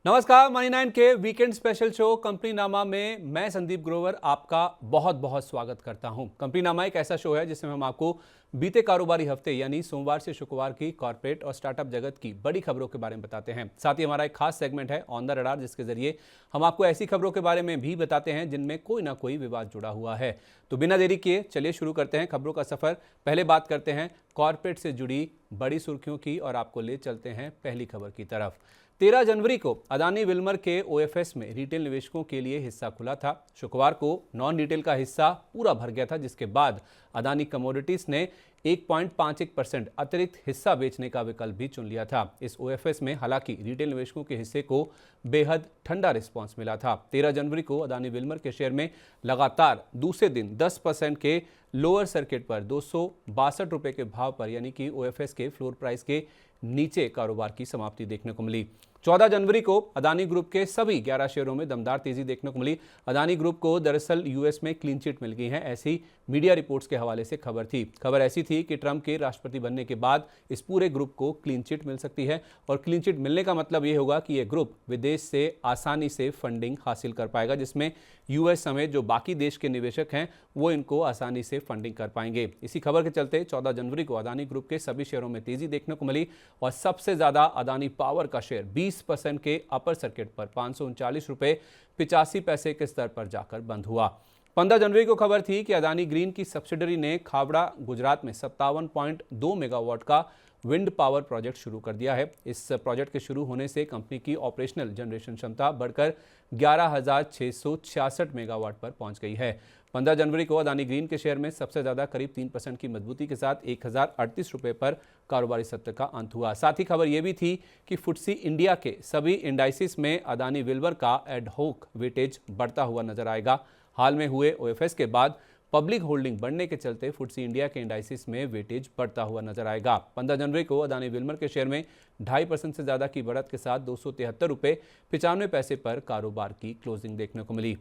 नमस्कार, मनी 9 के weekend special show company नामा में मैं संदीप ग्रोवर आपका बहुत बहुत स्वागत करता हूं। कंपनी नामा एक ऐसा शो है जिसमें हम आपको बीते कारोबारी हफ्ते यानी सोमवार से शुक्रवार की कॉर्पोरेट और स्टार्टअप जगत की बड़ी खबरों के बारे में बताते हैं। साथ ही हमारा एक खास सेगमेंट है ऑन द रडार, जिसके जरिए हम आपको ऐसी खबरों के बारे में भी बताते हैं जिनमें कोई ना कोई विवाद जुड़ा हुआ है। तो बिना देरी किए चलिए शुरू करते हैं खबरों का सफर। पहले बात करते हैं कॉर्पोरेट से जुड़ी बड़ी सुर्खियों की और आपको ले चलते हैं पहली खबर की तरफ। 13 जनवरी को अदानी विल्मर के ओएफएस में रिटेल निवेशकों के लिए हिस्सा खुला था। शुक्रवार को नॉन रिटेल का हिस्सा पूरा भर गया था, जिसके बाद अदानी कमोडिटीज ने 1.51% अतिरिक्त हिस्सा बेचने का विकल्प भी चुन लिया था। इस ओएफएस में हालांकि रिटेल निवेशकों के हिस्से को बेहद ठंडा रिस्पांस मिला था। 13 जनवरी को अदानी विल्मर के शेयर में लगातार दूसरे दिन 10% के लोअर सर्किट पर 262 रुपए के भाव पर, यानी कि ओएफएस के फ्लोर प्राइस के नीचे कारोबार की समाप्ति देखने को मिली। 14 जनवरी को अदानी ग्रुप के सभी 11 शेयरों में दमदार तेजी देखने को मिली। अदानी ग्रुप को दरअसल यूएस में क्लीन चिट मिल गई है, ऐसी मीडिया रिपोर्ट्स के हवाले से खबर थी। खबर ऐसी थी कि ट्रंप के राष्ट्रपति बनने के बाद इस पूरे ग्रुप को क्लीन चिट मिल सकती है, और क्लीन चिट मिलने का मतलब ये होगा कि यह ग्रुप विदेश से आसानी से फंडिंग हासिल कर पाएगा, जिसमें यूएस समेत जो बाकी देश के निवेशक हैं वो इनको आसानी से फंडिंग कर पाएंगे। इसी खबर के चलते 14 जनवरी को अदानी ग्रुप के सभी शेयरों में तेजी देखने को मिली और सबसे ज्यादा अदानी पावर का शेयर 20% के अपर सर्किट पर 539 रुपए 85 पैसे के स्तर पर जाकर बंद हुआ। 15 जनवरी को खबर थी कि अदानी ग्रीन की सब्सिडरी ने खावड़ा गुजरात में 57.2 मेगावाट का विंड पावर प्रोजेक्ट शुरू कर दिया है। इस प्रोजेक्ट के शुरू होने से कंपनी की ऑपरेशनल जनरेशन क्षमता बढ़कर 11,666 मेगावाट पर पहुंच गई है। 15 जनवरी को अदानी ग्रीन के शेयर में सबसे ज्यादा करीब 3% की मजबूती के साथ 1038 रुपए पर कारोबारी सत्र का अंत हुआ। साथ ही खबर यह भी थी कि फुटसी इंडिया के सभी इंडाइसिस में अदानी विल्मर का एडहॉक वेटेज बढ़ता हुआ नजर आएगा। हाल में हुए ओएफएस के बाद पब्लिक होल्डिंग बढ़ने के चलते फुटसी इंडिया के इंडाइसिस में वेटेज बढ़ता हुआ नजर आएगा। 15 जनवरी को अदानी विल्मर के शेयर में 2.5% से ज्यादा की बढ़त के साथ 273 रुपए 95 पैसे पर कारोबार की क्लोजिंग देखने को मिली।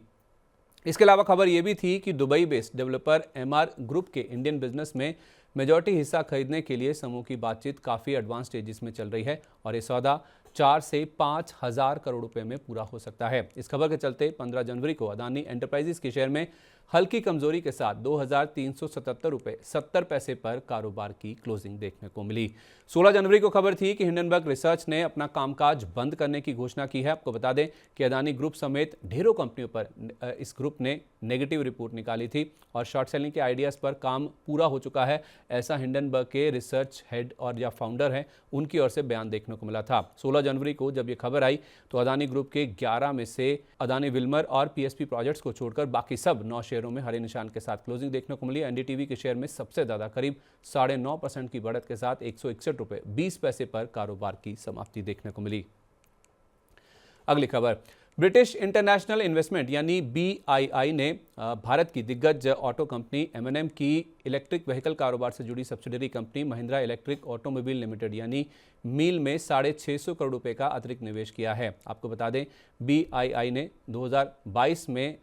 इसके अलावा खबर यह भी थी कि Dubai based developer MR group के इंडियन बिजनेस में मेजॉरिटी हिस्सा खरीदने के लिए समूह की बातचीत काफ़ी एडवांस स्टेजेस में चल रही है और ये सौदा 4 से 5 हज़ार करोड़ रुपए में पूरा हो सकता है। इस खबर के चलते 15 जनवरी को अदानी एंटरप्राइजेस के शेयर में हल्की कमजोरी के साथ 2,377 रुपए 70 पैसे पर कारोबार की क्लोजिंग देखने को मिली। 16 जनवरी को खबर थी कि हिंडनबर्ग रिसर्च ने अपना कामकाज बंद करने की घोषणा की है। आपको बता दें कि अदानी ग्रुप समेत ढेरों कंपनियों पर इस ग्रुप ने नेगेटिव रिपोर्ट निकाली थी और शॉर्ट सेलिंग के आइडियाज़ पर काम पूरा हो चुका है, ऐसा हिंडनबर्ग के रिसर्च हेड और या फाउंडर हैं उनकी ओर से बयान देखने को मिला था। 16 जनवरी को जब ये खबर आई तो अदानी ग्रुप के 11 में से अदानी विल्मर और पीएसपी प्रोजेक्ट्स को छोड़कर बाकी सब 9 शेयरों में हरे निशान के साथ क्लोजिंग देखने को मिली। एनडीटीवी के शेयर में सबसे ज्यादा करीब 9.5% की बढ़त के साथ 161 रुपए 20 पैसे पर कारोबार की समाप्ति देखने को मिली। अगली खबर, ब्रिटिश इंटरनेशनल इन्वेस्टमेंट यानी बीआईआई ने भारत की दिग्गज ऑटो कंपनी एमएनएम की इलेक्ट्रिक व्हीकल कारोबार से जुड़ी subsidiary company Mahindra electric automobile limited यानी मील में 650 करोड़ रुपए का अतिरिक्त निवेश किया है। आपको बता दें बीआईआई ने 2022 में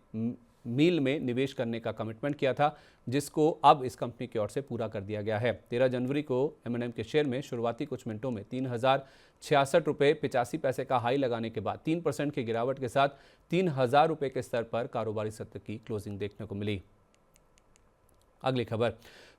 मील में निवेश करने का कमिटमेंट किया था, जिसको अब इस कंपनी की ओर से पूरा कर दिया गया है। 13 जनवरी को एमएनएम के शेयर में शुरुआती कुछ मिनटों में 3,066 रुपए 85 पैसे का हाई लगाने के बाद 3% की गिरावट के साथ 3,000 रुपए के स्तर पर कारोबारी सत्र की क्लोजिंग देखने को मिली। अगली खबर,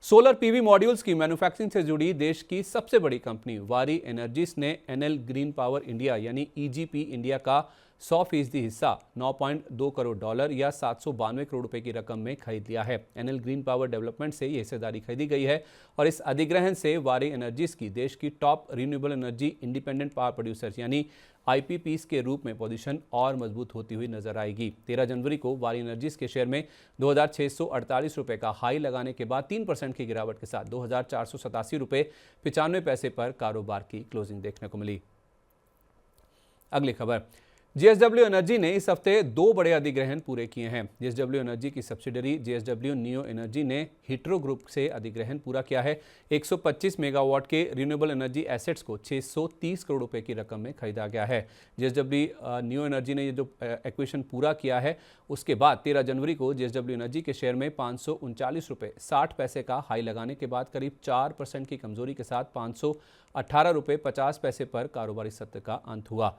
सोलर पीवी मॉड्यूल्स की मैन्युफैक्चरिंग से जुड़ी देश की सबसे बड़ी कंपनी वारी एनर्जीज ने एनएल ग्रीन पावर इंडिया यानी ईजीपी इंडिया का 100% हिस्सा 9.2 करोड़ डॉलर या 792 करोड़ रुपए की रकम में खरीद लिया है। एनएल ग्रीन पावर डेवलपमेंट से ये हिस्सेदारी खरीदी गई है और इस अधिग्रहण से वारी एनर्जीज की देश की top renewable energy independent power producers यानी आईपीपीस के रूप में पोजीशन और मजबूत होती हुई नजर आएगी। 13 जनवरी को वारी एनर्जीज के शेयर में 2,648 रुपए का हाई लगाने के बाद 3% की गिरावट के साथ 2,487 रुपए 95 पैसे पर कारोबार की क्लोजिंग देखने को मिली। अगली खबर, जेएसडब्ल्यू एनर्जी ने इस हफ्ते 2 बड़े अधिग्रहण पूरे किए हैं। जेएसडब्ल्यू एनर्जी की सब्सिडरी जेएसडब्ल्यू नियो एनर्जी ने हीट्रो ग्रुप से अधिग्रहण पूरा किया है। 125 मेगावाट के रिन्यूएबल एनर्जी एसेट्स को 630 करोड़ रुपए की रकम में खरीदा गया है। जेएसडब्ल्यू नियो एनर्जी ने ये जो एक्विजिशन पूरा किया है उसके बाद 13 जनवरी को जेएसडब्ल्यू एनर्जी के शेयर में 539 रुपए 60 पैसे का हाई लगाने के बाद करीब 4% की कमजोरी के साथ 518 रुपए 50 पैसे पर कारोबारी सत्र का अंत हुआ।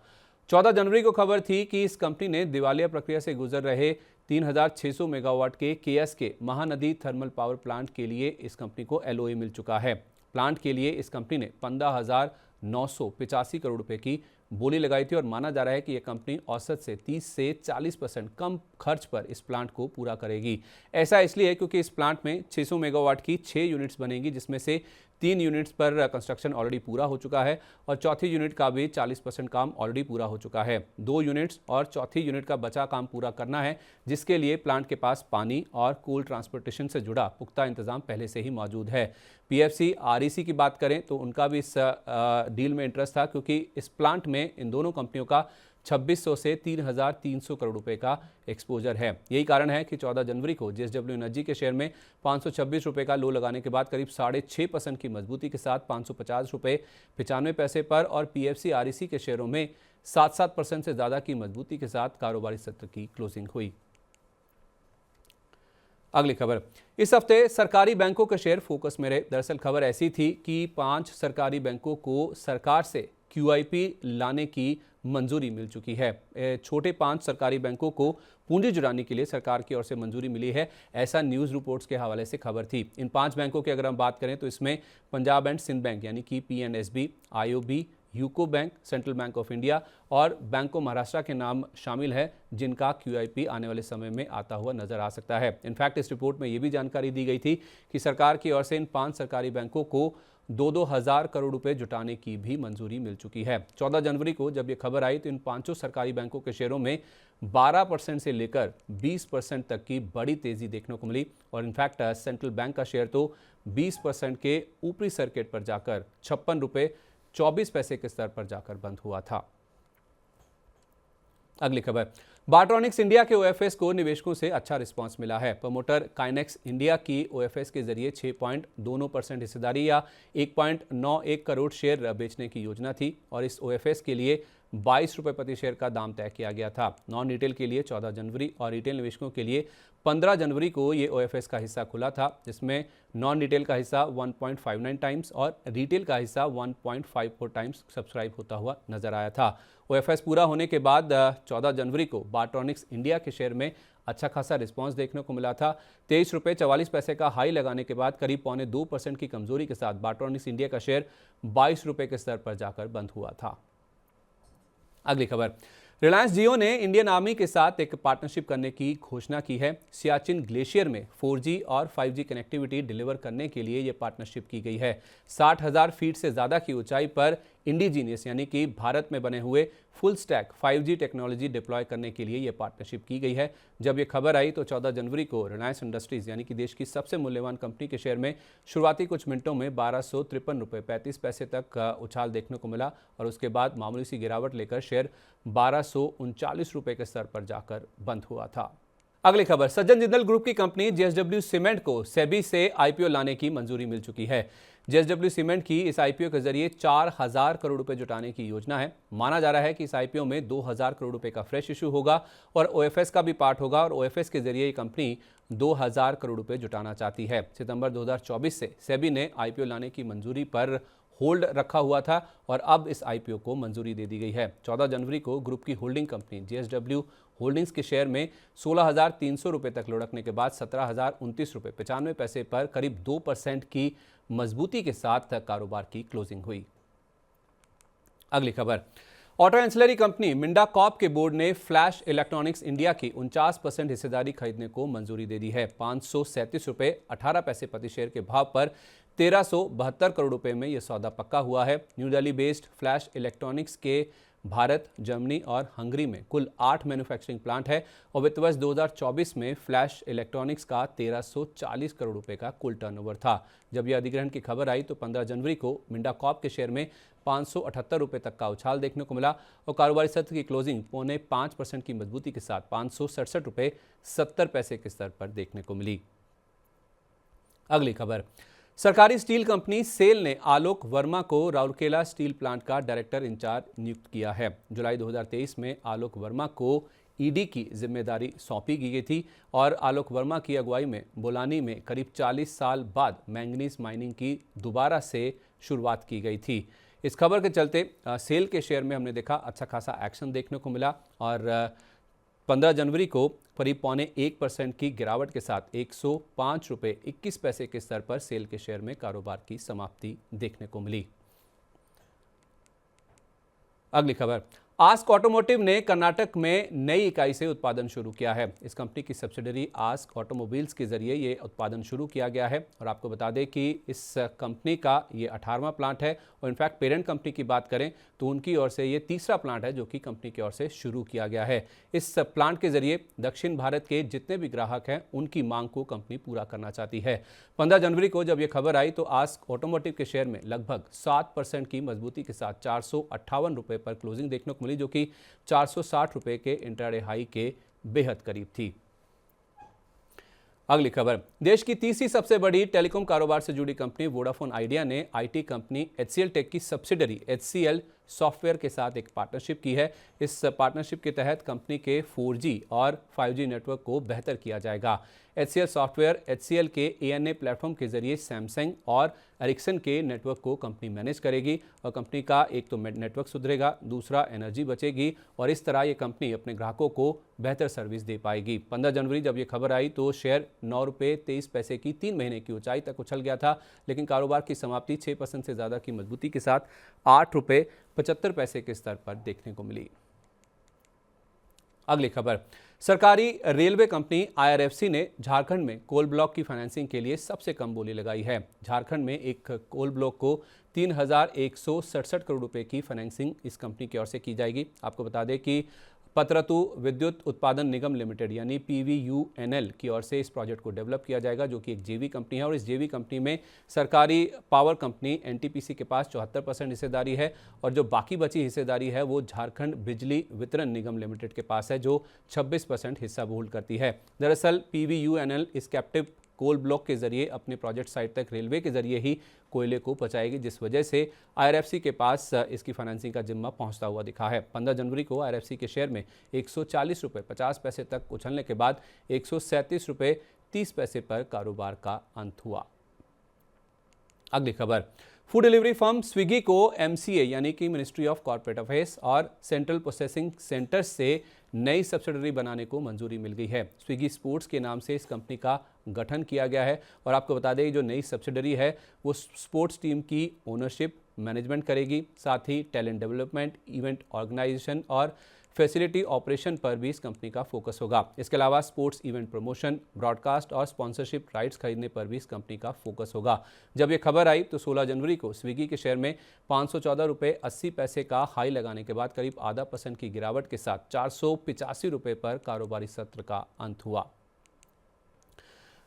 14 जनवरी को खबर थी कि इस कंपनी ने दिवालिया प्रक्रिया से गुजर रहे 3600 मेगावाट के केएस के महानदी थर्मल पावर प्लांट के लिए इस कंपनी को एलओए मिल चुका है। प्लांट के लिए इस कंपनी ने 15,985 करोड़ रुपए की बोली लगाई थी और माना जा रहा है कि यह कंपनी औसत से 30 से 40% कम खर्च पर इस प्लांट को पूरा करेगी। ऐसा इसलिए क्योंकि इस प्लांट में 600 मेगावाट की 6 यूनिट्स बनेंगी, जिसमें से 3 यूनिट्स पर कंस्ट्रक्शन ऑलरेडी पूरा हो चुका है और चौथी यूनिट का भी 40% काम ऑलरेडी पूरा हो चुका है। 2 यूनिट्स और चौथी यूनिट का बचा काम पूरा करना है, जिसके लिए प्लांट के पास पानी और कूल ट्रांसपोर्टेशन से जुड़ा पुख्ता इंतजाम पहले से ही मौजूद है। पीएफसी आरईसी की बात करें तो उनका भी इस डील में इंटरेस्ट था, क्योंकि इस प्लांट में इन दोनों कंपनियों का 2600 से 3300 करोड़ रुपए का एक्सपोजर है। यही कारण है कि 14 जनवरी को जेएसडब्ल्यू एनर्जी के शेयर में 526 रुपए का लो लगाने के बाद करीब 6.5% की मजबूती के साथ 550 रुपए 95 पैसे पर और पीएफसी आरईसी के शेयरों में 7% से ज़्यादा की मजबूती के साथ कारोबारी सत्र की क्लोजिंग हुई। अगली खबर, इस हफ्ते सरकारी बैंकों के शेयर फोकस में रहे। दरअसल खबर ऐसी थी कि 5 सरकारी बैंकों को सरकार से क्यूआईपी लाने की मंजूरी मिल चुकी है। छोटे 5 सरकारी बैंकों को पूंजी जुटाने के लिए सरकार की ओर से मंजूरी मिली है, ऐसा न्यूज़ रिपोर्ट्स के हवाले से खबर थी। इन 5 बैंकों की अगर हम बात करें तो इसमें पंजाब एंड सिंध बैंक यानी कि PNSB, IOB, UCO bank, Central Bank of India और बैंक ऑफ महाराष्ट्र के नाम शामिल है, जिनका क्यूआईपी आने वाले समय में आता हुआ नजर आ सकता है। इनफैक्ट इस रिपोर्ट में यह भी जानकारी दी गई थी कि सरकार की ओर से इन 5 सरकारी बैंकों को 2-2 हज़ार करोड़ रुपए जुटाने की भी मंजूरी मिल चुकी है। 14 जनवरी को जब ये खबर आई तो इन 5 सरकारी बैंकों के शेयरों में 12% से लेकर 20% तक की बड़ी तेजी देखने को मिली और इनफैक्ट सेंट्रल बैंक का शेयर तो 20% के ऊपरी सर्किट पर जाकर 56 रुपए 24 पैसे के स्तर पर जाकर बंद हुआ था। अगली खबर, बार्ट्रॉनिक्स इंडिया के ओएफएस को निवेशकों से अच्छा रिस्पांस मिला है। प्रमोटर काइनेक्स इंडिया की ओएफएस के जरिए 6.20% हिस्सेदारी या 1.91 करोड़ शेयर बेचने की योजना थी और इस ओएफएस के लिए 22 रुपये प्रति शेयर का दाम तय किया गया था। नॉन रिटेल के लिए 14 जनवरी और रिटेल निवेशकों के लिए 15 जनवरी को ये ओएफएस का हिस्सा खुला था, जिसमें नॉन रिटेल का हिस्सा 1.59 टाइम्स और रिटेल का हिस्सा 1.54 टाइम्स सब्सक्राइब होता हुआ नजर आया था। ओएफएस पूरा होने के बाद 14 जनवरी को बार्ट्रॉनिक्स इंडिया के शेयर में अच्छा खासा रिस्पांस देखने को मिला था। 23 रुपये 44 पैसे का हाई लगाने के बाद करीब 1.25% की कमजोरी के साथ बार्ट्रॉनिक्स इंडिया का शेयर 22 रुपये के स्तर पर जाकर बंद हुआ था। अगली खबर, रिलायंस जियो ने इंडियन आर्मी के साथ एक पार्टनरशिप करने की घोषणा की है। सियाचिन ग्लेशियर में 4G और 5G कनेक्टिविटी डिलीवर करने के लिए यह पार्टनरशिप की गई है। 60,000 फीट से ज़्यादा की ऊंचाई पर इंडिजीनियस यानी कि भारत में बने हुए full stack 5G technology deploy करने के लिए यह पार्टनरशिप की गई है। जब यह खबर आई तो 14 जनवरी को रिलायंस इंडस्ट्रीज यानी कि देश की सबसे मूल्यवान कंपनी के शेयर में शुरुआती कुछ मिनटों में 1253 रुपये 35 पैसे तक उछाल देखने को मिला और उसके बाद मामूली सी गिरावट लेकर शेयर 1239 रुपये के स्तर पर जाकर बंद हुआ था। अगली खबर, सज्जन जिंदल ग्रुप की कंपनी जेएसडब्ल्यू सीमेंट को सेबी से आईपीओ लाने की मंजूरी मिल चुकी है। जेएसडब्ल्यू सीमेंट की इस आईपीओ के जरिए 4000 करोड़ रुपए जुटाने की योजना है। माना जा रहा है कि इस आईपीओ में 2000 करोड़ रुपए का फ्रेश इशू होगा और ओएफएस का भी पार्ट होगा और ओएफएस के जरिए ये कंपनी 2000 करोड़ रुपए जुटाना चाहती है। सितंबर 2024 से सेबी ने आईपीओ लाने की मंजूरी पर होल्ड रखा हुआ था और अब इस आईपीओ को मंजूरी दे दी गई है। 14 जनवरी को ग्रुप की होल्डिंग कंपनी जेएसडब्ल्यू होल्डिंग्स के शेयर में 16,300 रुपये तक लुढ़कने के बाद 17,029 रुपये 95 पैसे पर करीब 2% की मजबूती के साथ कारोबार की क्लोजिंग हुई। अगली खबर, auto ancillary company Minda Corp के बोर्ड ने फ्लैश इलेक्ट्रॉनिक्स इंडिया की 49% हिस्सेदारी खरीदने को मंजूरी दे दी है। 537 रुपये 18 पैसे प्रति शेयर के भाव पर 1372 करोड़ रुपए में यह सौदा पक्का हुआ है। New Delhi based flash electronics के भारत, जर्मनी और हंगरी में कुल 8 मैन्युफैक्चरिंग प्लांट है और वित्त वर्ष 2024 में फ्लैश इलेक्ट्रॉनिक्स का 1340 करोड़ रुपए का कुल टर्नओवर था। जब यह अधिग्रहण की खबर आई तो 15 जनवरी को मिंडा कॉर्प के शेयर में 578 रुपये तक का उछाल देखने को मिला और कारोबारी सत्र की क्लोजिंग 0.5% की मजबूती के साथ 567 रुपये 70 पैसे के स्तर पर देखने को मिली। अगली खबर, सरकारी स्टील कंपनी सेल ने आलोक वर्मा को राउरकेला स्टील प्लांट का डायरेक्टर इंचार्ज नियुक्त किया है। जुलाई 2023 में आलोक वर्मा को ईडी की जिम्मेदारी सौंपी गई थी और आलोक वर्मा की अगुवाई में बोलानी में करीब 40 साल बाद मैंगनीज माइनिंग की दोबारा से शुरुआत की गई थी। इस खबर के चलते सेल के शेयर में हमने देखा अच्छा खासा एक्शन देखने को मिला और 15 जनवरी को करीब 0.25% की गिरावट के साथ 105 रुपये 21 पैसे के स्तर पर सेल के शेयर में कारोबार की समाप्ति देखने को मिली। अगली खबर, आस्क ऑटोमोटिव ने कर्नाटक में नई इकाई से उत्पादन शुरू किया है। इस कंपनी की सब्सिडरी आस्क ऑटोमोबाइल्स के जरिए ये उत्पादन शुरू किया गया है और आपको बता दें कि इस कंपनी का ये 18वां प्लांट है और इनफैक्ट पेरेंट कंपनी की बात करें तो उनकी ओर से ये तीसरा प्लांट है जो कि कंपनी की ओर से शुरू किया गया है। इस प्लांट के जरिए दक्षिण भारत के जितने भी ग्राहक हैं उनकी मांग को कंपनी पूरा करना चाहती है। 15 जनवरी को जब ये खबर आई तो आस्क ऑटोमोटिव के शेयर में लगभग 7% की मजबूती के साथ 458 रुपये पर क्लोजिंग देखने को मिली, जो कि 460 रुपये के इंट्राडे हाई के बेहद करीब थी। अगली खबर, देश की तीसरी सबसे बड़ी टेलीकॉम कारोबार से जुड़ी कंपनी वोडाफोन आइडिया ने आईटी कंपनी HCL टेक की सब्सिडरी HCL सॉफ्टवेयर के साथ एक पार्टनरशिप की है। इस पार्टनरशिप के तहत कंपनी के 4G और 5G नेटवर्क को बेहतर किया जाएगा। HCL सॉफ्टवेयर HCL के ANA प्लेटफॉर्म के जरिए सैमसंग और एरिक्सन के नेटवर्क को कंपनी मैनेज करेगी और कंपनी का एक तो नेटवर्क सुधरेगा, दूसरा एनर्जी बचेगी और इस तरह ये कंपनी अपने ग्राहकों को बेहतर सर्विस दे पाएगी। 15 जनवरी जब ये खबर आई तो शेयर 9 रुपये 23 पैसे की 3 महीने की ऊंचाई तक उछल गया था, लेकिन कारोबार की समाप्ति 6% से ज़्यादा की मजबूती के साथ 8 रुपये 75 पैसे के स्तर पर देखने को मिली। अगली खबर, सरकारी रेलवे कंपनी IRFC ने झारखंड में कोल ब्लॉक की फाइनेंसिंग के लिए सबसे कम बोली लगाई है। झारखंड में एक कोल ब्लॉक को 3,167 करोड़ रुपए की फाइनेंसिंग इस कंपनी की ओर से की जाएगी। आपको बता दें कि पतरतु विद्युत उत्पादन निगम लिमिटेड यानी PVUNL की ओर से इस प्रोजेक्ट को डेवलप किया जाएगा, जो कि एक जेवी कंपनी है और इस जेवी कंपनी में सरकारी पावर कंपनी NTPC के पास 74% हिस्सेदारी है और जो बाकी बची हिस्सेदारी है वो झारखंड बिजली वितरण निगम लिमिटेड के पास है, जो 26% हिस्सा होल्ड करती है। दरअसल PVUNL इस कैप्टिव कोल ब्लॉक के जरिए अपने प्रोजेक्ट साइट तक रेलवे के जरिए ही कोयले को पहुंचाएगी, जिस वजह से IRFC के पास इसकी फाइनेंसिंग का जिम्मा पहुंचता हुआ दिखा है। 15 जनवरी को IRFC के शेयर में 140 रुपये 50 पैसे तक उछलने के बाद 137 रुपये 30 पैसे पर कारोबार का अंत हुआ। अगली खबर, फूड डिलीवरी फर्म स्विगी को MCA यानी कि मिनिस्ट्री ऑफ कॉर्पोरेट अफेयर्स और सेंट्रल प्रोसेसिंग सेंटर्स से नई सब्सिडरी बनाने को मंजूरी मिल गई है। स्विगी स्पोर्ट्स के नाम से इस कंपनी का गठन किया गया है और आपको बता दें जो नई सब्सिडरी है वो स्पोर्ट्स टीम की ओनरशिप मैनेजमेंट करेगी, साथ ही टैलेंट डेवलपमेंट, इवेंट ऑर्गेनाइजेशन और फैसिलिटी ऑपरेशन पर भी इस कंपनी का फोकस होगा। इसके अलावा स्पोर्ट्स इवेंट प्रमोशन, ब्रॉडकास्ट और स्पॉन्सरशिप राइट्स खरीदने पर भी इस कंपनी का फोकस होगा। जब ये खबर आई तो 16 जनवरी को स्विगी के शेयर में 514 रुपये 80 पैसे का हाई लगाने के बाद करीब आधा % की गिरावट के साथ 485 रुपये पर कारोबारी सत्र का अंत हुआ।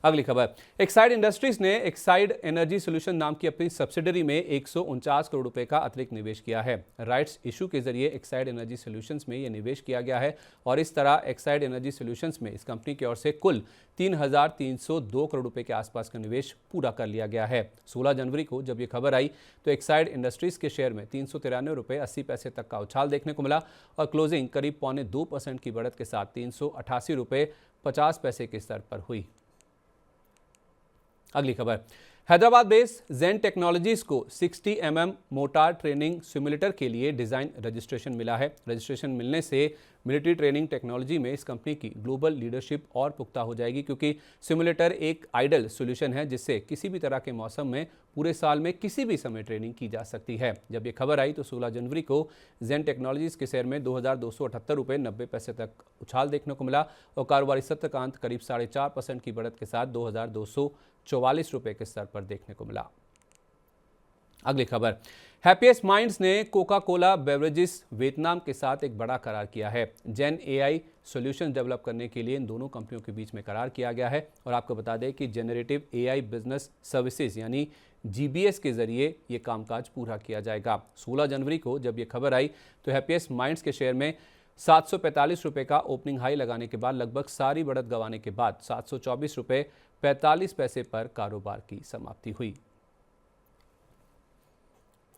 अगली खबर, एक्साइड इंडस्ट्रीज ने एक्साइड एनर्जी सोल्यूशन नाम की अपनी सब्सिडरी में 149 करोड़ रुपए का अतिरिक्त निवेश किया है। राइट्स इशू के जरिए एक्साइड एनर्जी सोल्यूशंस में यह निवेश किया गया है और इस तरह एक्साइड एनर्जी सोल्यूशंस में इस कंपनी की ओर से कुल 3,302 करोड़ रुपए के आसपास का निवेश पूरा कर लिया गया है। 16 जनवरी को जब ये खबर आई तो एक्साइड इंडस्ट्रीज के शेयर में 393 रुपये 80 पैसे तक का उछाल देखने को मिला और क्लोजिंग करीब 0.25% की बढ़त के साथ 388 रुपये 50 पैसे के स्तर पर हुई। अगली खबर, हैदराबाद बेस्ड जेन टेक्नोलॉजीज को 60 mm मोटार ट्रेनिंग सिमुलेटर के लिए डिज़ाइन रजिस्ट्रेशन मिला है। रजिस्ट्रेशन मिलने से मिलिट्री ट्रेनिंग टेक्नोलॉजी में इस कंपनी की ग्लोबल लीडरशिप और पुख्ता हो जाएगी, क्योंकि सिमुलेटर एक आइडल सॉल्यूशन है जिससे किसी भी तरह के मौसम में पूरे साल में किसी भी समय ट्रेनिंग की जा सकती है। जब ये खबर आई तो 16 जनवरी को जेन टेक्नोलॉजीज के शेयर में 2,278 रुपये 90 पैसे तक उछाल देखने को मिला और कारोबारी सत्र का अंत करीब 4.5% की बढ़त के साथ 2,244 रुपये के स्तर पर देखने को मिला। अगली खबर, हैप्पीएस्ट माइंड्स ने कोका कोला बेवरेजेस वियतनाम के साथ एक बड़ा करार किया है। जेन AI सॉल्यूशन डेवलप करने के लिए इन दोनों कंपनियों के बीच में करार किया गया है और आपको बता दें कि जेनरेटिव AI बिजनेस सर्विसेज यानी GBS के जरिए ये कामकाज पूरा किया जाएगा। 16 जनवरी को जब ये खबर आई तो हैप्पीएस्ट माइंड्स के शेयर में 745 रुपये का ओपनिंग हाई लगाने के बाद लगभग सारी बढ़त गंवाने के बाद 724 रुपये 45 पैसे पर कारोबार की समाप्ति हुई।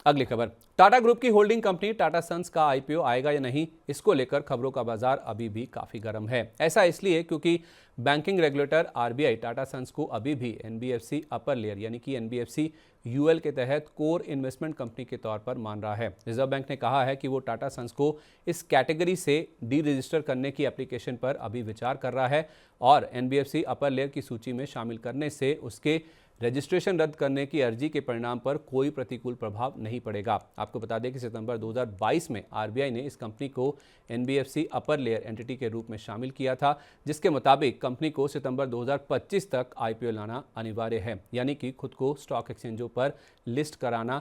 अगली खबर, टाटा ग्रुप की होल्डिंग कंपनी टाटा सन्स का आईपीओ आएगा या नहीं, इसको लेकर खबरों का बाजार अभी भी काफी गर्म है। ऐसा इसलिए क्योंकि banking regulator RBI Tata sons को अभी भी एनबीएफसी अपर लेयर यानी कि एनबीएफसी यूएल के तहत कोर इन्वेस्टमेंट कंपनी के तौर पर मान रहा है। रिजर्व बैंक ने कहा है कि वो टाटा सन्स को इस कैटेगरी से डी रजिस्टर करने की एप्लीकेशन पर अभी विचार कर रहा है और एनबीएफसी अपर लेयर की सूची में शामिल करने से उसके रजिस्ट्रेशन रद्द करने की अर्जी के परिणाम पर कोई प्रतिकूल प्रभाव नहीं पड़ेगा। आपको बता दें कि सितंबर 2022 में आरबीआई ने इस कंपनी को एनबीएफसी अपर लेयर एंटिटी के रूप में शामिल किया था, जिसके मुताबिक कंपनी को सितंबर 2025 तक आईपीओ लाना अनिवार्य है, यानी कि खुद को स्टॉक एक्सचेंजों पर लिस्ट कराना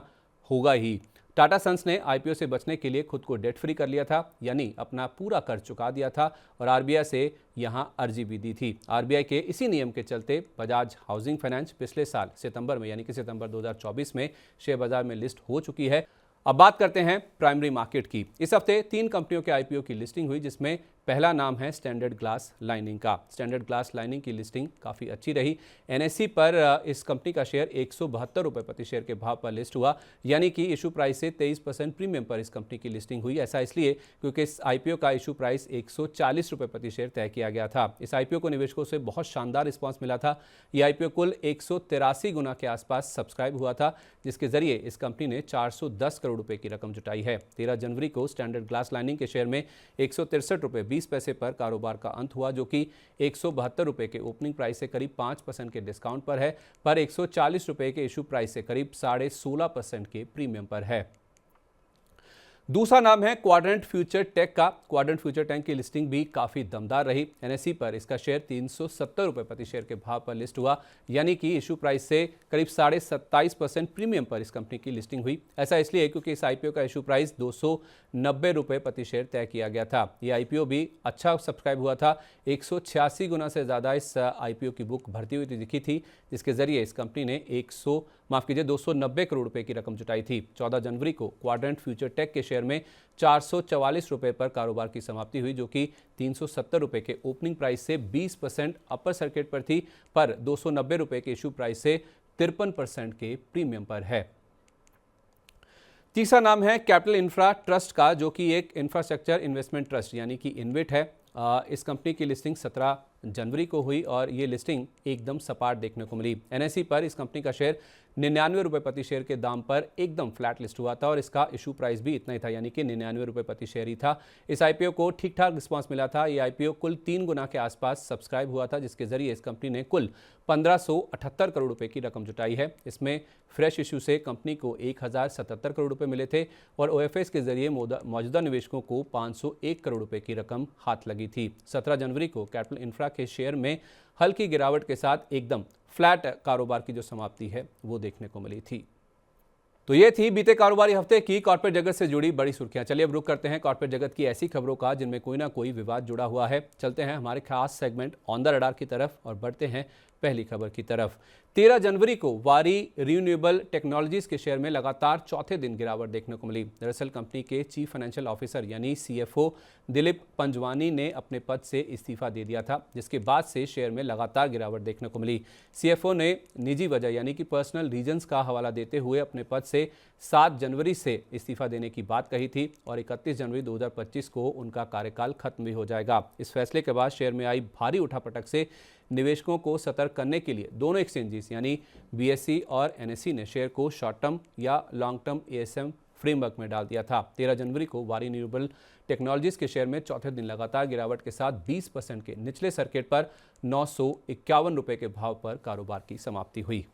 होगा ही। टाटा सन्स ने आईपीओ से बचने के लिए खुद को डेट फ्री कर लिया था, यानी अपना पूरा कर्ज चुका दिया था और आरबीआई से यहां अर्जी भी दी थी। आरबीआई के इसी नियम के चलते बजाज हाउसिंग फाइनेंस पिछले साल सितंबर में यानी कि सितंबर 2024 में शेयर बाजार में लिस्ट हो चुकी है। अब बात करते हैं प्राइमरी मार्केट की। इस हफ्ते 3 कंपनियों के आईपीओ की लिस्टिंग हुई, जिसमें पहला नाम है स्टैंडर्ड ग्लास लाइनिंग का। स्टैंडर्ड ग्लास लाइनिंग की लिस्टिंग काफ़ी अच्छी रही। एनएसई पर इस कंपनी का शेयर 172 रुपये प्रति शेयर के भाव पर लिस्ट हुआ, यानी कि इशू प्राइस से 23% प्रीमियम पर इस कंपनी की लिस्टिंग हुई। ऐसा इसलिए क्योंकि इस आईपीओ का इशू प्राइस 140 रुपये प्रति शेयर तय किया गया था। इस आईपीओ को निवेशकों से बहुत शानदार रिस्पॉन्स मिला था। यह आईपीओ कुल 183 गुना के आसपास सब्सक्राइब हुआ था, जिसके जरिए इस कंपनी ने 410 करोड़ रुपए की रकम जुटाई है। 13 जनवरी को स्टैंडर्ड ग्लास लाइनिंग के शेयर में 163 रुपये 20 पैसे पर कारोबार का अंत हुआ, जो कि 172 रुपये के ओपनिंग प्राइस से करीब 5% के डिस्काउंट पर है, पर 140 रुपये के इशू प्राइस से करीब 16.5% के प्रीमियम पर है। दूसरा नाम है क्वाड्रेंट फ्यूचर टेक का। क्वाड्रेंट फ्यूचर टेक की लिस्टिंग भी काफ़ी दमदार रही। एनएसई पर इसका शेयर 370 रुपये प्रति शेयर के भाव पर लिस्ट हुआ, यानी कि इशू प्राइस से करीब 27.5% प्रीमियम पर इस कंपनी की लिस्टिंग हुई। ऐसा इसलिए क्योंकि इस आईपीओ का इशू प्राइस 290 रुपये प्रति शेयर तय किया गया था। यह आईपीओ भी अच्छा सब्सक्राइब हुआ था। 186 गुना से ज़्यादा इस आईपीओ की बुक भरती हुई दिखी थी, जिसके जरिए इस कंपनी ने 290 करोड़ रुपए की रकम जुटाई थी। 14 जनवरी को क्वाड्रेंट फ्यूचर टेक के शेयर में 444 रुपए पर कारोबार की समाप्ति हुई, जो कि 370 रुपए के ओपनिंग प्राइस से 20% अपर सर्किट पर थी, पर 290 रुपए के इशू प्राइस से 53% के प्रीमियम पर है। तीसरा नाम है कैपिटल इंफ्रा ट्रस्ट का, जो कि एक इंफ्रास्ट्रक्चर इन्वेस्टमेंट ट्रस्ट यानी कि इन्वेट है। इस कंपनी की लिस्टिंग 17 जनवरी को हुई और ये लिस्टिंग एकदम सपाट देखने को मिली। एनएसई पर इस कंपनी का शेयर 99 रुपये प्रति शेयर के दाम पर एकदम फ्लैट लिस्ट हुआ था और इसका इशू प्राइस भी इतना ही था, यानी कि 99 रुपये प्रति शेयर ही था। इस आईपीओ को ठीक ठाक रिस्पांस मिला था। ये आईपीओ कुल 3 गुना के आसपास सब्सक्राइब हुआ था, जिसके जरिए इस कंपनी ने कुल 1578 करोड़ रुपए की रकम जुटाई है। इसमें फ्रेश इशू से कंपनी को 1077 करोड़ रुपए मिले थे और ओएफएस के जरिए मौजूदा निवेशकों को 501 करोड़ रुपए की रकम हाथ लगी थी। 17 जनवरी को कैपिटल इंफ्रा के शेयर में हल्की गिरावट के साथ एकदम फ्लैट कारोबार की जो समाप्ति है वो देखने को मिली थी। तो ये थी बीते कारोबारी हफ्ते की कॉर्पोरेट जगत से जुड़ी बड़ी सुर्खियां। चलिए अब रुक करते हैं कॉर्पोरेट जगत की ऐसी खबरों का जिनमें कोई ना कोई विवाद जुड़ा हुआ है। चलते हैं हमारे खास सेगमेंट ऑन द रडार की तरफ और बढ़ते हैं पहली खबर की तरफ। 13 जनवरी को वारी रिन्यूएबल टेक्नोलॉजीज के शेयर में लगातार चौथे दिन गिरावट देखने को मिली। दरअसल कंपनी के चीफ फाइनेंशियल ऑफिसर यानी सीएफओ दिलीप पंजवानी ने अपने पद से इस्तीफा दे दिया था, जिसके बाद से शेयर में लगातार गिरावट देखने को मिली। सीएफओ ने निजी वजह यानी कि पर्सनल रीजंस का हवाला देते हुए अपने पद से 7 जनवरी से इस्तीफा देने की बात कही थी और 31 जनवरी 2025 को उनका कार्यकाल खत्म भी हो जाएगा। इस फैसले के बाद शेयर में आई भारी उठापटक से निवेशकों को सतर्क करने के लिए दोनों एक्सचेंजेस यानी बीएसई और एनएसई ने शेयर को शॉर्ट टर्म या लॉन्ग टर्म एएसएम फ्रेमवर्क में डाल दिया था। 13 जनवरी को वारी रिन्यूएबल टेक्नोलॉजीज के शेयर में चौथे दिन लगातार गिरावट के साथ 20% के निचले सर्किट पर 951 रुपए के भाव पर कारोबार की समाप्ति हुई।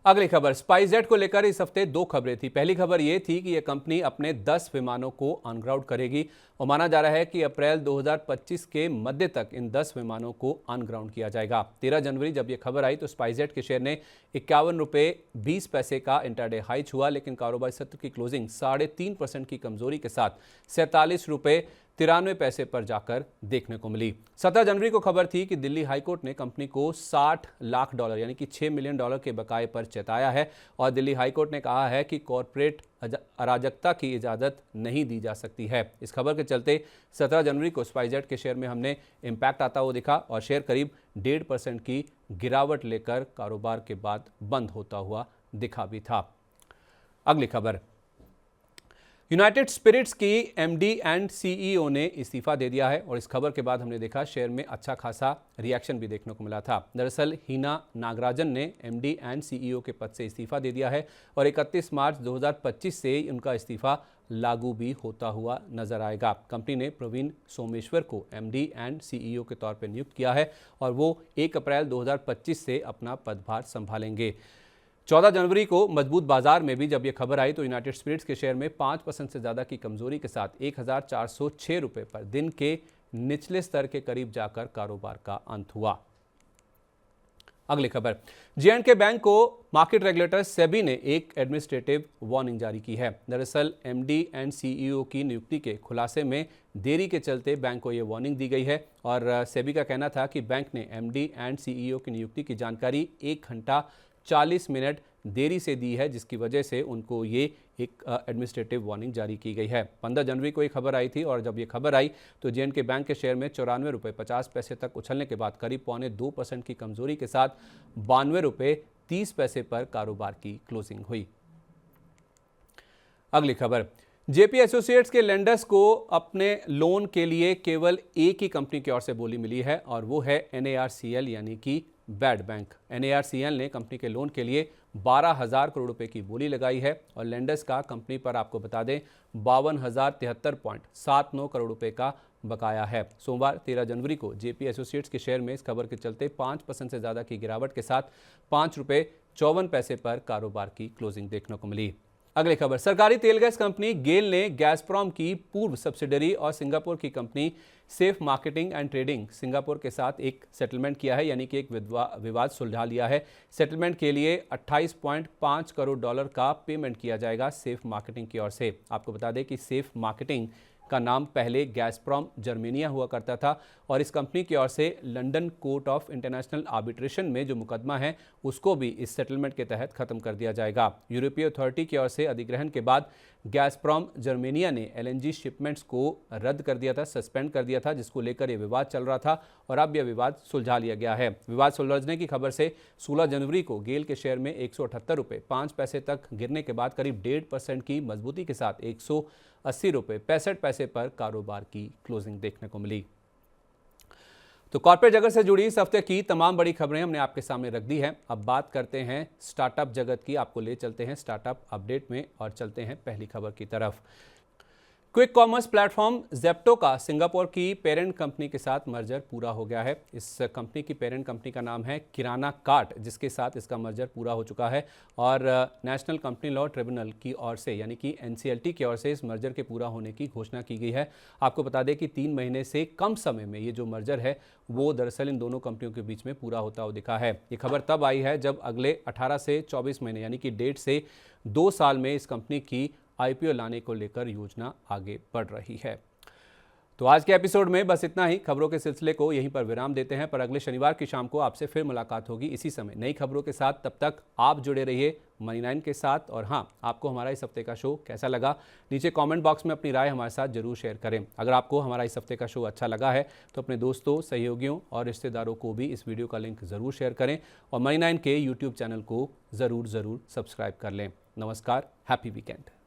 अगली खबर स्पाइसजेट को लेकर इस हफ्ते 2 खबरें थी। पहली खबर यह थी कि यह कंपनी अपने 10 विमानों को ऑनग्राउंड करेगी और माना जा रहा है कि अप्रैल 2025 के मध्य तक इन 10 विमानों को ऑनग्राउंड किया जाएगा। 13 जनवरी जब यह खबर आई तो स्पाइसजेट के शेयर ने 51 रुपये 20 पैसे का इंटरडे हाई छुआ, लेकिन कारोबारी सत्र की क्लोजिंग 3.5% की कमजोरी के साथ 47 रुपये 93 पैसे पर जाकर देखने को मिली। 17 जनवरी को खबर थी कि दिल्ली हाईकोर्ट ने कंपनी को $60 लाख यानी कि $6 मिलियन के बकाये पर चेताया है और दिल्ली हाईकोर्ट ने कहा है कि कॉरपोरेट अराजकता की इजाज़त नहीं दी जा सकती है। इस खबर के चलते 17 जनवरी को स्पाइसजेट के शेयर में हमने इम्पैक्ट आता हुआ दिखा और शेयर करीब 1.5% की गिरावट लेकर कारोबार के बाद बंद होता हुआ दिखा भी था। अगली खबर, यूनाइटेड स्पिरिट्स की एमडी एंड सीईओ ने इस्तीफा दे दिया है और इस खबर के बाद हमने देखा शेयर में अच्छा खासा रिएक्शन भी देखने को मिला था। दरअसल हीना नागराजन ने एमडी एंड सीईओ के पद से इस्तीफा दे दिया है और 31 मार्च 2025 से उनका इस्तीफा लागू भी होता हुआ नजर आएगा। कंपनी ने प्रवीण सोमेश्वर को एमडी एंड सीईओ के तौर पर नियुक्त किया है और वो 1 अप्रैल 2025 से अपना पदभार संभालेंगे। 14 जनवरी को मजबूत बाजार में भी जब यह खबर आई तो यूनाइटेड स्पिरिट्स के शेयर में 5% से ज्यादा की कमजोरी के साथ 1406 रुपए पर दिन के निचले स्तर के करीब जाकर कारोबार का अंत हुआ। अगली खबर, जे&के बैंक को मार्केट रेगुलेटर सेबी ने एक एडमिनिस्ट्रेटिव वार्निंग जारी की है। दरअसल एमडी एंड सीईओ की नियुक्ति के खुलासे में देरी के चलते बैंक को यह वार्निंग दी गई है और सेबी का कहना था कि बैंक ने एमडी एंड सीईओ की नियुक्ति की जानकारी 1 घंटा 40 मिनट देरी से दी है, जिसकी वजह से उनको ये एक एडमिनिस्ट्रेटिव वार्निंग जारी की गई है। 15 जनवरी को ये खबर आई थी और जब ये खबर आई तो जे&के बैंक के शेयर में 94 रुपये 50 पैसे तक उछलने के बाद करीब 0.25% की कमजोरी के साथ 92 रुपये 30 पैसे पर कारोबार की क्लोजिंग हुई। अगली खबर, जेपी एसोसिएट्स के लेंडर्स को अपने लोन के लिए केवल एक ही कंपनी की ओर से बोली मिली है और वो है NARCL यानी कि बैड बैंक। NARCL ने कंपनी के लोन के लिए 12,000 करोड़ रुपए की बोली लगाई है और लेंडर्स का कंपनी पर आपको बता दें 52,073.79 करोड़ रुपए का बकाया है। सोमवार 13 जनवरी को जेपी एसोसिएट्स के शेयर में इस खबर के चलते 5% से ज्यादा की गिरावट के साथ 5 रुपये 54 पैसे पर कारोबार की क्लोजिंग देखने को मिली। अगली खबर, सरकारी तेल गैस कंपनी गेल ने गैसप्रॉम की पूर्व सब्सिडरी और सिंगापुर की company safe marketing and trading Singapore के साथ एक सेटलमेंट किया है, यानी कि एक विवाद सुलझा लिया है। सेटलमेंट के लिए 28.5 करोड़ डॉलर का पेमेंट किया जाएगा सेफ मार्केटिंग की ओर से। आपको बता दें कि सेफ मार्केटिंग का नाम पहले गैसप्रॉम जर्मेनिया हुआ करता था और इस कंपनी की ओर से London court of international arbitration में जो मुकदमा है उसको भी इस सेटलमेंट के तहत खत्म कर दिया जाएगा। यूरोपीय अथॉरिटी की ओर से अधिग्रहण के बाद गैसप्रॉम जर्मेनिया ने LNG शिपमेंट्स को रद्द कर दिया था, सस्पेंड कर दिया था, जिसको लेकर यह विवाद चल रहा था और अब यह विवाद सुलझा लिया गया है। विवाद सुलझने की खबर से 16 जनवरी को गेल के शेयर में 178 रुपये 5 पैसे तक गिरने के बाद करीब 1.5% की मजबूती के साथ 180 रुपये 65 पैसे पर कारोबार की क्लोजिंग देखने को मिली। तो कॉर्पोरेट जगत से जुड़ी इस हफ्ते की तमाम बड़ी खबरें हमने आपके सामने रख दी हैं। अब बात करते हैं स्टार्टअप जगत की, आपको ले चलते हैं स्टार्टअप अपडेट में और चलते हैं पहली खबर की तरफ। क्विक कॉमर्स प्लेटफॉर्म ज़ेप्टो का सिंगापुर की पेरेंट कंपनी के साथ मर्जर पूरा हो गया है। इस कंपनी की पेरेंट कंपनी का नाम है किराना कार्ट, जिसके साथ इसका मर्जर पूरा हो चुका है और नेशनल कंपनी लॉ ट्रिब्यूनल की ओर से यानी कि NCLT की ओर से इस मर्जर के पूरा होने की घोषणा की गई है। आपको बता दें कि 3 महीने से कम समय में ये जो मर्जर है वो दरअसल इन दोनों कंपनियों के बीच में पूरा होता हुआ दिखा है। ये खबर तब आई है जब अगले 18 से 24 महीने यानी कि 1.5 से 2 साल में इस कंपनी की IPO लाने को लेकर योजना आगे बढ़ रही है। तो आज के एपिसोड में बस इतना ही। खबरों के सिलसिले को यहीं पर विराम देते हैं, पर अगले शनिवार की शाम को आपसे फिर मुलाकात होगी इसी समय नई खबरों के साथ। तब तक आप जुड़े रहिए मनी9 के साथ। और हाँ, आपको हमारा इस हफ्ते का शो कैसा लगा नीचे कमेंट बॉक्स में अपनी राय हमारे साथ जरूर शेयर करें। अगर आपको हमारा इस हफ्ते का शो अच्छा लगा है तो अपने दोस्तों, सहयोगियों और रिश्तेदारों को भी इस वीडियो का लिंक ज़रूर शेयर करें और मनी9 के YouTube चैनल को ज़रूर सब्सक्राइब कर लें। नमस्कार, हैप्पी वीकेंड।